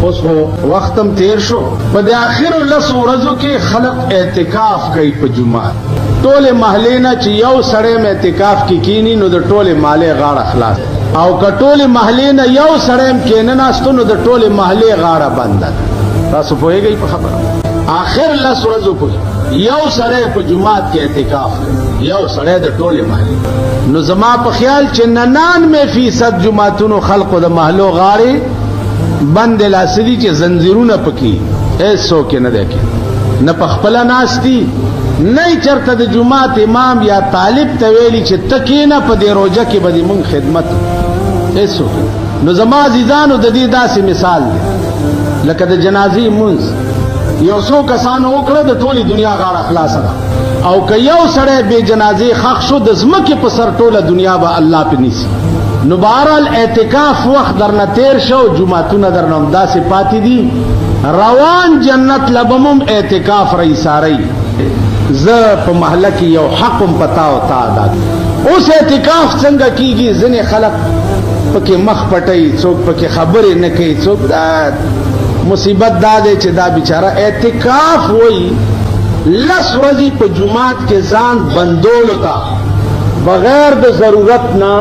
اوس وختم تیر شو په د اخر لس ورځو کې خلق اعتکاف کوي په جمعه ټوله محلې نه چې یو سړی مې اعتکاف کې کینی نو د ټوله محلې غاړه خلاص او کټوله محلې نه یو سړی کې نه ناستو نو د ټوله محلې غاړه بند تاسو پوهیږئ په خبره اخر لس ورځو کې یو سړی په جمعه کې اعتکاف کوي یو سړی د ټوله محلې نو زما په خیال چې 99% جمعتونو خلقو د محلو غاړي بند لاسدي چې زنجیرونه پکې ایسو کې نه ده کې نه پخپلا ناشتي نه چرته د جمعات امام یا طالب ته ویلي چې تکینه په دې روزه کې به مونږ خدمت ایسو نو زما عزیزانو د دې داسې مثال دی لکه د جنازې مونږ یو څو کسانو وکړه د ټولي دنیا غاړه خلاصه او که یو سړی به جنازې خښ شو د زمکه په سر ټوله دنیا به الله په نیسي نو بهرحال اعتکاف وخت درنه تیر شو جمعتونه درنه همداسې پاتې دي روان جنت لبمم اعتکاف رئیساری زه په محله کې یو حقم پتا او تا ادا اوس اعتکاف څنګه کیږي ځنې خلک پکې مخ پټي څوک پکې خبرې نه کوي څوک دا مصیبت دا دی چې دا بیچاره اعتکاف وایي لس ورځې په جمعات کې ځان بندولو ته بغیر د ضرورت نه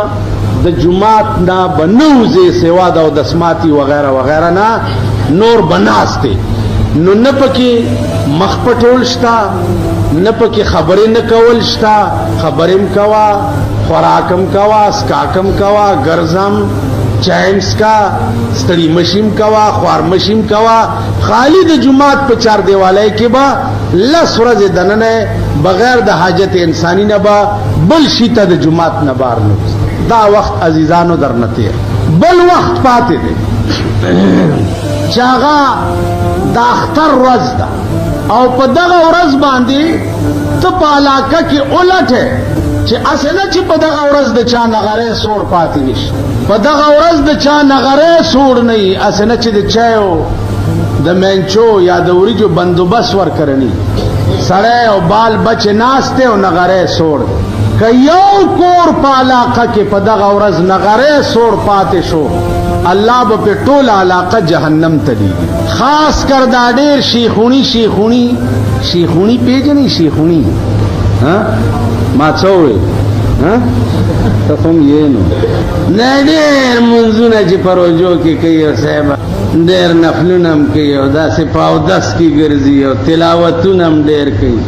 د جمعات نه بنوزه سوا د دسماتی وغیرہ وغیرہ نه نور بناسته نو نه پکې مخ پټول شتا نه پکې خبرې نه کول شتا خبرېم کوا خوراکم کوا سکاکم کوا ګرځم چایمس کا ستړي مشیم کوا خوار مشیم کوا خالی د جمعات په چار دیوالای کې با لس ورځې دننه بغیر د حاجت انسانی نه با بل شیته د جمعات نه بار نه دا وخت عزیزانو درنته بل وخت پاتې دی چاغه د اختر ورځ ده او په دغه ورځ باندې ته په علاقه کې اولټه چې اسنه چې په دغه ورځ د چا نغره سور پاتې نشي په دغه ورځ د چا نغره سور نه اسنه چې د چایو د منچو یا د وریجو بندوبست ورکرنی سړی او بال بچ ناشته او نغره سور که یو کور په علاقه کې په دغه ورځ نغره سور پاتې شو الله به په ټول علاقه جهنم ته دی خاص کر دا ډېر شیخونی پیژنې شیخونی ها ما څوې ها ته کوم یې نو نه ډېر منځونه چې پروجو کې کوي صاحب ډېر نفلونه هم کوي او داسې پاو دس کې ګرځي او تلاوتونه هم ډېر کوي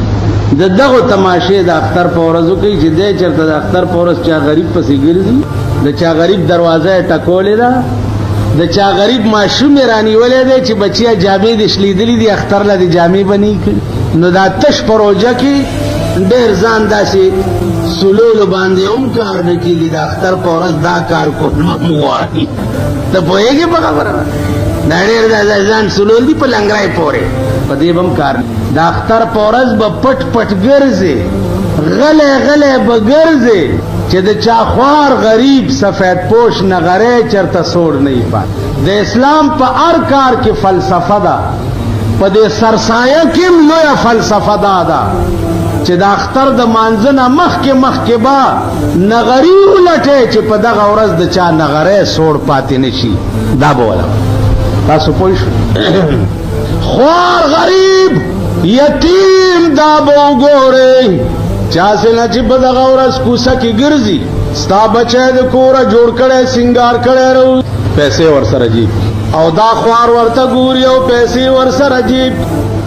دغه تماشې د اختر په ورځو کې چې دې چرته د اختر په ورځ چا غریب پسې ګرځي د چا غریب دروازه ټکولې ده د چا غریب ماشوم رانیولې ده چې بچیا جامې د شلیدلې دي اختر له جامې بنې نو دا تش پروژه کې ډېر ځان داسې سلول باندې کار نه کیږي د اختر په ورځ دا کار کول مواري ته پوهېږې په خبره دا ډېر ځان سلول دي په لنګرای پورې په دې بم کار د اختر په ورځ به پټ پټ ګرځي غلې به ګرځي چې د چا خوار غریب سفید پوش نغره چرته سوړ نه پات د اسلام په هر کار کې فلسفه ده په دې سرسایه کې لویه فلسفه ده چې د اختر د مانځنه مخکې با نغری ولټه چې په دغه ورځ د چا نغره سوړ پاتې نشي دا به ولا تاسو پوه شئ خوار غریب یتیم دا به وګورئ چا سره چې په دغه ورځ کوڅه کې ګرځي ستا بچی د کوره جوړ کړی سنگار کړی رو پیسې ورسره جیب او دا خوار ورته ګوري او پیسې ورسره جیب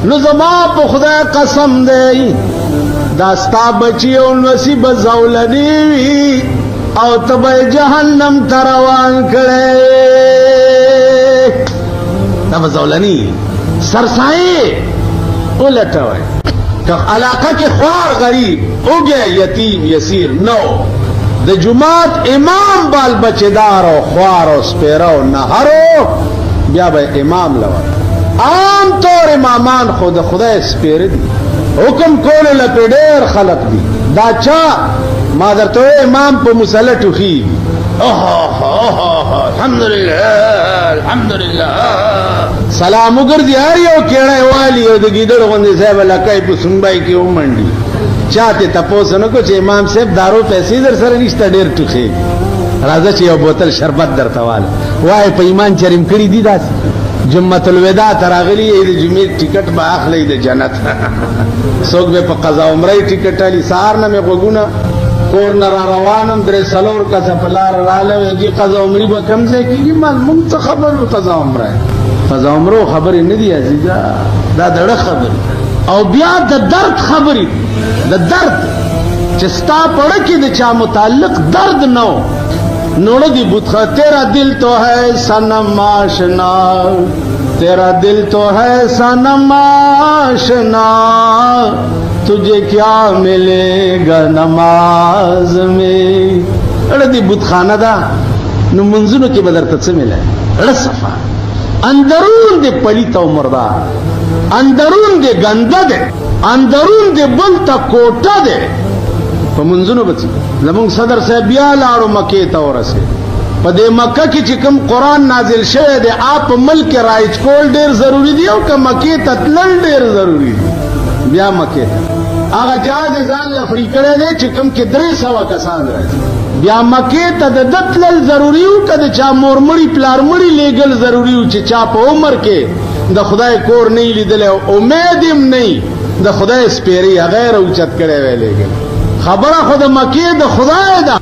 نو زما په خدای قسم دی دا ستا بچی او نصیب زولنی وي او ته به جهنم ته روان کړی دا به زولنی سرسایې اولټوئ که علاقه کې خوار غریب اوګه یتیم یسیر نو د جماعت امام بال بچدار او خوار او سپیرو نهرو بیا به امام لور عام طور امامان خود خدای سپیر دي حکم کول له ډېر خلق دي دا چا ما درته امام په مصلی ټوخي الحمدلله سلام وګرځي هر یو کېړی والی او د ګیدړ غوندې صاحب لکای په سنبای کې ومنډي چاته تاسو نه کو چې امام صاحب دارو پیسې در سره نشته ډېر ټوخي راځه چې یو بوتل شربت درته واله وای په ایمان چریم کړی دي داس جمعۃ الوداع تراغلی د جمعې ټیکټ به اخلي د جنت څوک به په قضا عمره ټیکټ علي سار نه مې غوګونه کور نه را روانم درې سلور کسه په لار رااله وي قضا عمرې به کم ځای کېږي معلوم څه خبر قضا عمره خبرې نه دي عزیزا دا دړه خبرې او بیا د درد خبرې د درد چې ستا پړه کې د چا متعلق درد نو نوڑ دی بتخا تیرا دل تو ہے صنم آشنا تیرا دل تو ہے صنم آشنا تجھے کیا ملے گا نماز میں اڑ دی بتخانہ دا نو منزنو کی بدر تت سے ملے اڑ صفا اندرون دے پلیتا و مردہ اندرون دے گندہ دے اندرون دے بلتا کوٹا دے په منځونو بچي زمونږ صدر صاحب بیا لاړو مکې ته ورسې په دې مکه کې چې کوم قرآن نازل شوی دی آپ ملک رایج کول ډېر ضروري دی او که مکې ته تلل ډېر ضروري دی بیا مکې ته هغه جهاز یې ځان له فري کړی دی چې کوم کې 300 کسان راځي بیا مکې ته د ده تلل ضروري وو که د چا مور مړي پلار مړي لیږل ضروري وو چې چا په عمر کې د خدای کور نه یې لیدلی امید هم نه د خدای سپېرې هغه یې راوچت کړی وی لیږل خبره خود مکې د خدای ده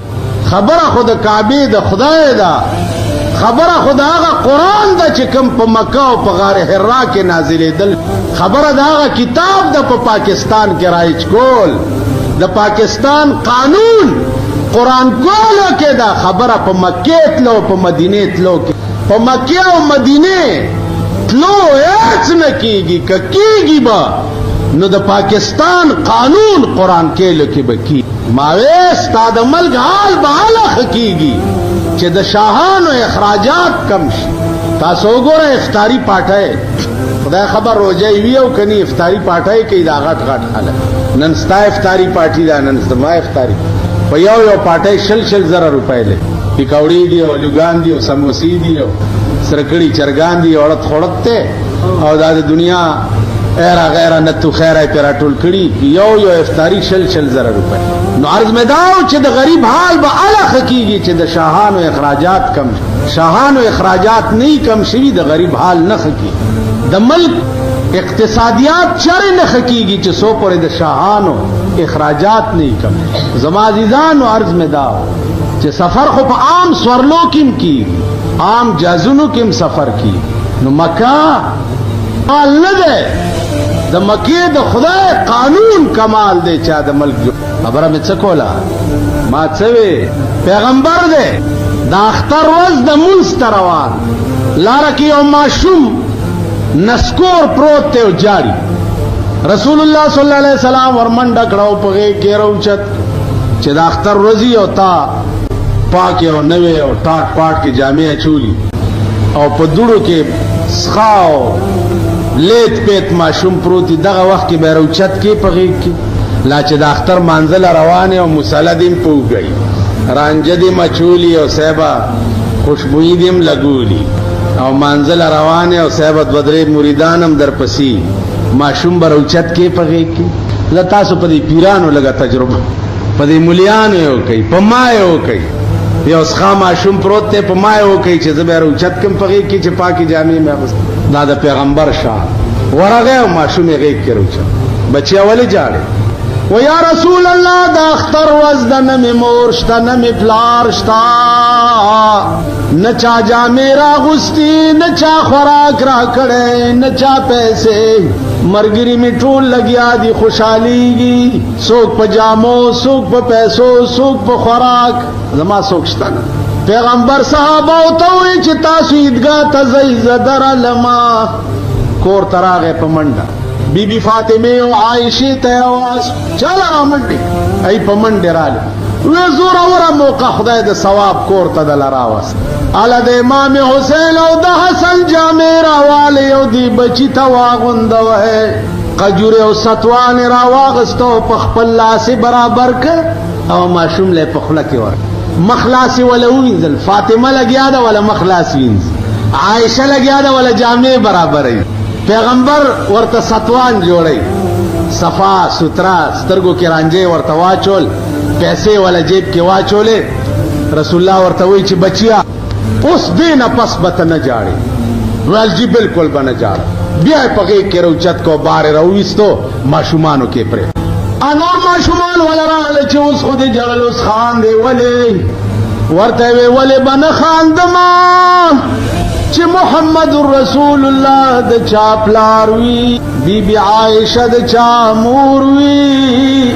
خبره خود کعبه د خدای ده خبره خود هغه قرآن ده چې کوم په مکه او په غار حرا کې نازلېدل خبره د هغه کتاب ده په پاکستان کې رایج کول د پاکستان قانون قرآن کولو کې ده خبره په مکې تلو په مدینه تلو کې په مکې او مدینه تلو هیڅ نه کېږي که کېږي به نو د پاکستان قانون قرآن کې لکه بکی ماویس تا د ملک حال بحاله خکیگی چې د شاهانو اخراجات کم شي تاسو وګوره افطاری پاټای خدای خبر روزه وی او کني افطاری پاټای کې دا غټ غټ حاله نن ستا افطاری پاټی دا نن ستا افطاری په یو پاټای شل زره روپۍ لې پکوړی دی او لګان دی او سموسی دی او سرکړی چرګان دی اورت خړت ته او دا د دنیا ایرا غیره نتو خیره پیرا ټول کړي یو افطاری شل زره روپۍ نو عرض میں داو چې د غریب حال به الخ کیږي چې د شاهانو اخراجات کم شاهانو اخراجات نه کم شي د غریب حال نه خکی د ملک اقتصادیات چر نه خکیږي چې سو پر د شاهانو اخراجات نه کم زما عزیزانو عرض میں داو چې سفر خو په عام سورلو کیم کی عام جازونو کیم سفر کی نو مکه حال نه ده د مکې د خدای قانون کمال دی چا د ملک جو خبره مې څه کوله ما څه وی پیغمبر دی د اختر ورځ د مونځ ته روان لاره کې یو ماشوم نسکور پروت دی او جاړي رسول الله صلی الله علیه وسلم ورمنډه کړه په غېږ کې راوچت چې د اختر ورځ او تا پاک او نوې او ټاټ پاټ کې جامې اچولي او په دوړو کې سخاو لیت پیت ماشوم پروتی دغه وخت کې به روچت کې پغې کې لا چې د اختر منزل روانه او مسلدیم پوګي رانجه دې مچولی او صاحبہ خوشبوئی دیم لګولی او منزل روانه او صاحبہ بدرې مریدانم در پسی ماشوم به روچت کې پغې کې لتا سو په دې پیرانو لګا تجربه په دې مليانو یو کوي په ما یو کوي یو ښا ماشوم پروت ته په ما یو کوي چې زبر روچت کم پغې کې چې پاکي جامې مې دا د پیغمبر شاه ورغه ماشوم یې غیږ کې روچ بچي اولی جاړي و یا رسول الله دا اختر وز د نمی مور شتا نمی پلار شتا نچا جامې را غستی نچا خوراک را کړي نچا پیسې مرګري می ټول لګیا دي خوشحاليږي څوک په جامو څوک په پیسو څوک په خوراک زما څوک شتا پیغمبر صحابه او ته چې تاسو عیدګاه ته ځئ زدر لما کور تراغه په منډه بی بی فاطمه او عائشه ته आवाज چل را منډه ای په منډه رااله و زور اوره موقع خدای د ثواب کور ته دل راوس اله د امام حسین او د حسن جامې راواله یو دی بچی ته واغوندوه قجوره او ستوان راواغستو په خپل لاس برابر ک او ماشوم له په خله کې ور مخلاصي ولا وینځل فاطمه لګیا ده ولا مخلاص وینځ عائشه لګیا ده ولا جامې برابرې پیغمبر ورته ستوان جوړي صفا سترا سترګو کې رانجه ورته واچول پیسې ولا جیب کې واچولې رسول الله ورته وی چې بچیا اوس دینه پس بت نه جاړي ویل جی بالکل بنه جاړ بیا پغې کې روچت کو بار رويستو ماشومانو کې پرې انور ماشومان ولراله چې اوس خو دې جړل اوس خان دی ولې ورته وی ولې بنه خان دما چې محمد رسول الله د چا پلار وی بی بی عائشہ د چا مور وی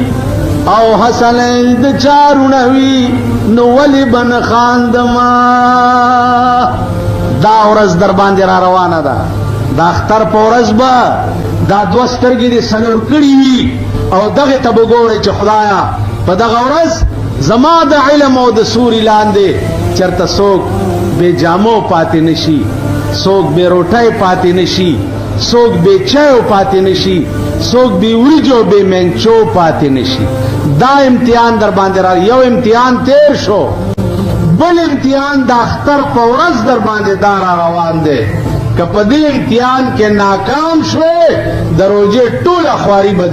او حسن د چا رونوي نو ولې بنه خان دما دا ورځ در باندې را روانه ده دا اختر په ورځ به دا دوه سترګې دې سلور کړي وي او دغه ته به ګورئ چې خدایا په دغه ورځ زما د علم او د سوري لاندې چرته څوک بے جامو پاتې نشي څوک بے روټۍ پاتې نشي څوک بے چایو پاتې نشي څوک بے وریجو بے منچو پاتې نشي دا امتحان در باندې را یو امتحان تیر شو بل امتحان د اختر په ورځ در باندې دا را روان دی که په دې امتحان کې ناکام شوې د روزې ټوله خواري به